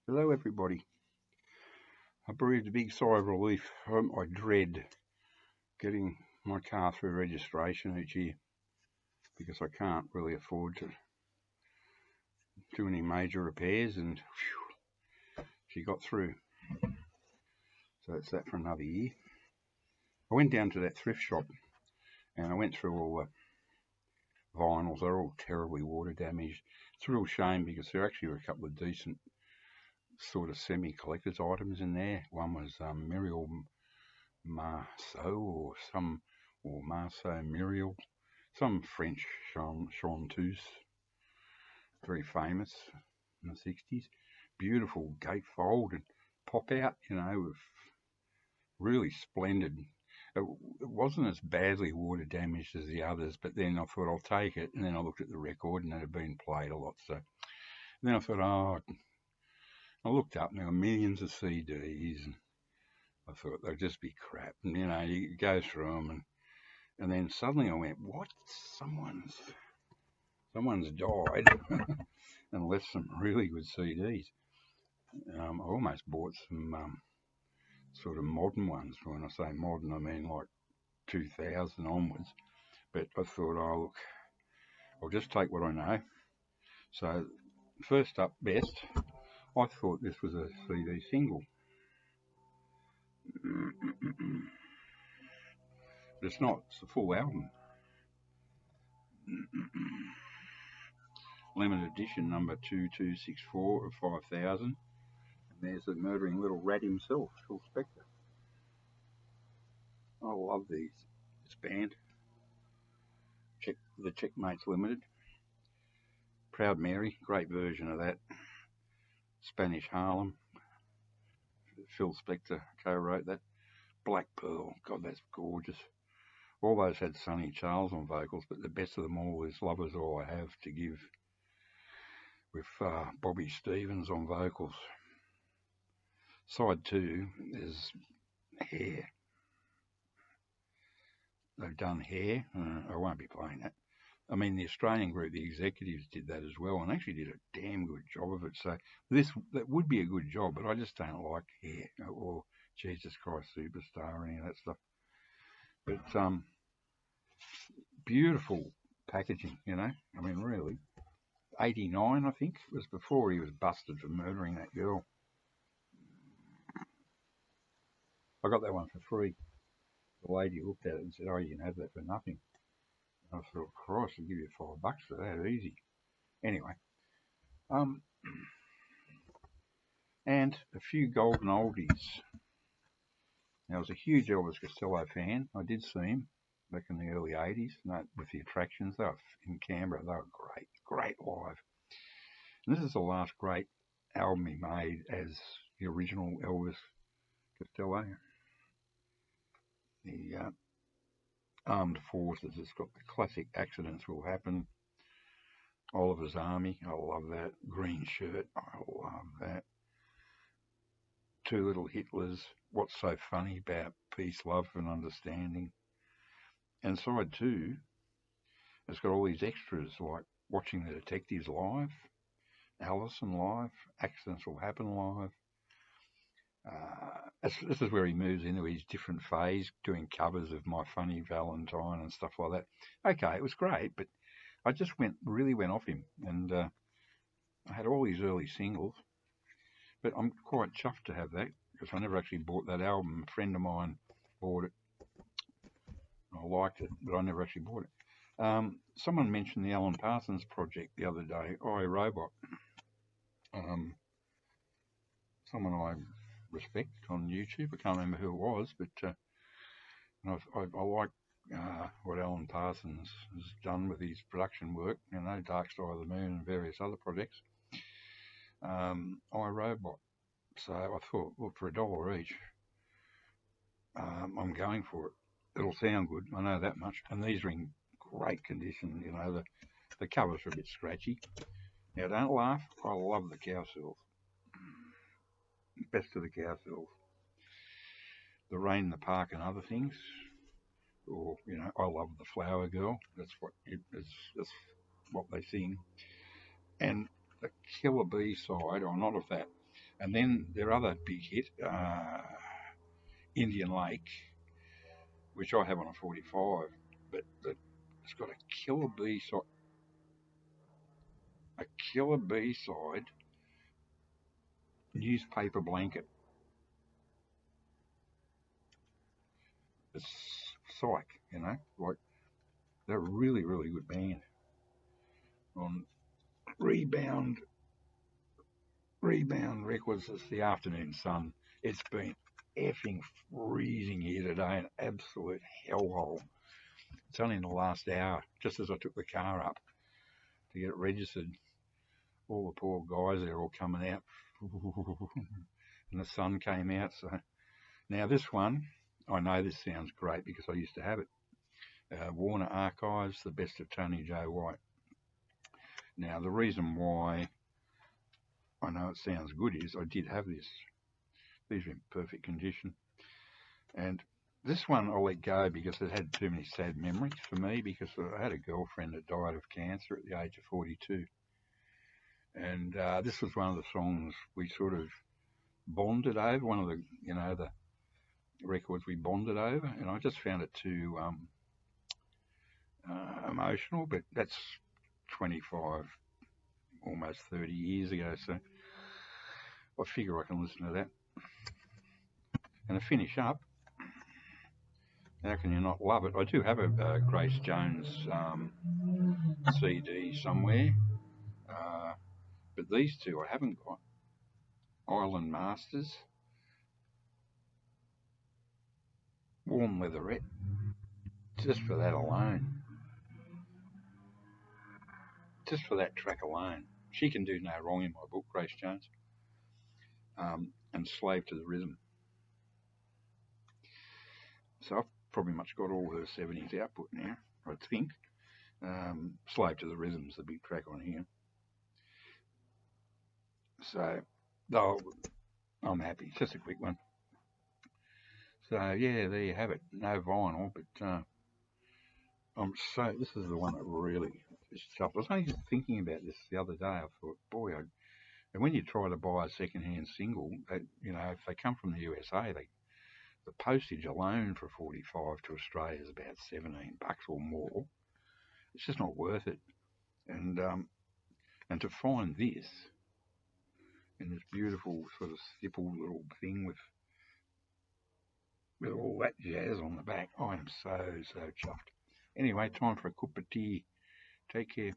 Hello, everybody. I breathed a big sigh of relief. I dread getting my car through registration each year because I can't really afford to do any major repairs, and she got through. So that's that for another year. I went down to that thrift shop and I went through all the vinyls. They're all terribly water damaged. It's a real shame because there actually were a couple of decent sort of semi-collector's items in there. One was Muriel Marceau or Marceau Muriel, some French chanteuse, very famous in the 60s. Beautiful gatefold and pop out, with really splendid. It wasn't as badly water damaged as the others, but then I thought I'll take it, and then I looked at the record and it had been played a lot. So then I thought, I looked up and there were millions of CDs, and I thought they'll just be crap. And you go through them, and then suddenly I went, what? Someone's died and left some really good CDs. I almost bought some sort of modern ones. When I say modern, I mean like 2000 onwards. But I thought, look, I'll just take what I know. So first up, best, I thought this was a CD single. But it's not. It's a full album. Limited edition number 2264 of 5000. And there's the murdering little rat himself, Phil Spector. I love this band. The Checkmates Limited. Proud Mary, great version of that. Spanish Harlem. Phil Spector co-wrote that. Black Pearl, God, that's gorgeous. All those had Sonny Charles on vocals, but the best of them all is Love Is All I Have to Give, with Bobby Stevens on vocals. Side 2 is Hair. They've done Hair. I won't be playing that. I mean, the Australian group, the Executives, did that as well, and actually did a damn good job of it. So that would be a good job, but I just don't like Hair or Jesus Christ Superstar or any of that stuff. But beautiful packaging, I mean, really. 89, I think, was before he was busted for murdering that girl. I got that one for free. The lady looked at it and said, you can have that for nothing. I thought, Christ, I'll give you $5 for that, easy. Anyway, and a few golden oldies. Now, I was a huge Elvis Costello fan. I did see him back in the early 80s with the Attractions. They were in Canberra. They were great live. And this is the last great album he made as the original Elvis Costello. The Armed Forces. It's got the classic Accidents Will Happen. Oliver's Army. I love that. Green Shirt. I love that. Two Little Hitlers. What's So Funny About Peace, Love and Understanding. And side 2, it's got all these extras like Watching the Detectives live, Allison live, Accidents Will Happen live. This is where he moves into his different phase, doing covers of My Funny Valentine and stuff like that. Okay, it was great, but I just really went off him, and I had all these early singles, but I'm quite chuffed to have that because I never actually bought that album. A friend of mine bought it. I liked it, but I never actually bought it. Someone mentioned the Alan Parsons project the other day, iRobot. Someone I respect on YouTube. I can't remember who it was, but I like what Alan Parsons has done with his production work, Dark Side of the Moon and various other projects. iRobot. So I thought, look, for $1 each, I'm going for it. It'll sound good, I know that much. And these are in great condition, the covers are a bit scratchy. Now, don't laugh, I love the Cowsills. Best of the Cowsills. The Rain in the Park and Other Things. Or, I love the Flower Girl. That's what they sing. And the Killer B side, or not of that, And then their other big hit, Indian Lake, which I have on a 45, but it's got a killer B-side newspaper blanket. It's psych, like they're a really, really good band. On Rebound Records, it's the Afternoon Sun. It's been effing freezing here today, an absolute hellhole. It's only in the last hour, just as I took the car up to get it registered. All the poor guys, they're all coming out, and the sun came out. So now this one, I know this sounds great because I used to have it. Warner Archives, The Best of Tony Joe White. Now the reason why I know it sounds good is I did have this. These are in perfect condition. And this one I'll let go because it had too many sad memories for me, because I had a girlfriend that died of cancer at the age of 42. And this was one of the songs we sort of bonded over, one of the, the records we bonded over. And I just found it too emotional, but that's 25, almost 30 years ago. So I figure I can listen to that. And to finish up, how can you not love it? I do have a Grace Jones CD somewhere, but these two I haven't got. Island Masters, Warm Leatherette, just for that alone. Just for that track alone. She can do no wrong in my book, Grace Jones. And Slave to the Rhythm. So I've probably much got all her 70s output now, I think. Slave to the Rhythm's the big track on here. So, though I'm happy. It's just a quick one. So yeah, there you have it. No vinyl, but this is the one that really is tough. I was only just thinking about this the other day. I thought, boy, and when you try to buy a second-hand single, if they come from the USA, the postage alone for 45 to Australia is about $17 or more. It's just not worth it. And to find this in this beautiful sort of stippled little thing with all that jazz on the back, I am so chuffed. Anyway, time for a cup of tea. Take care.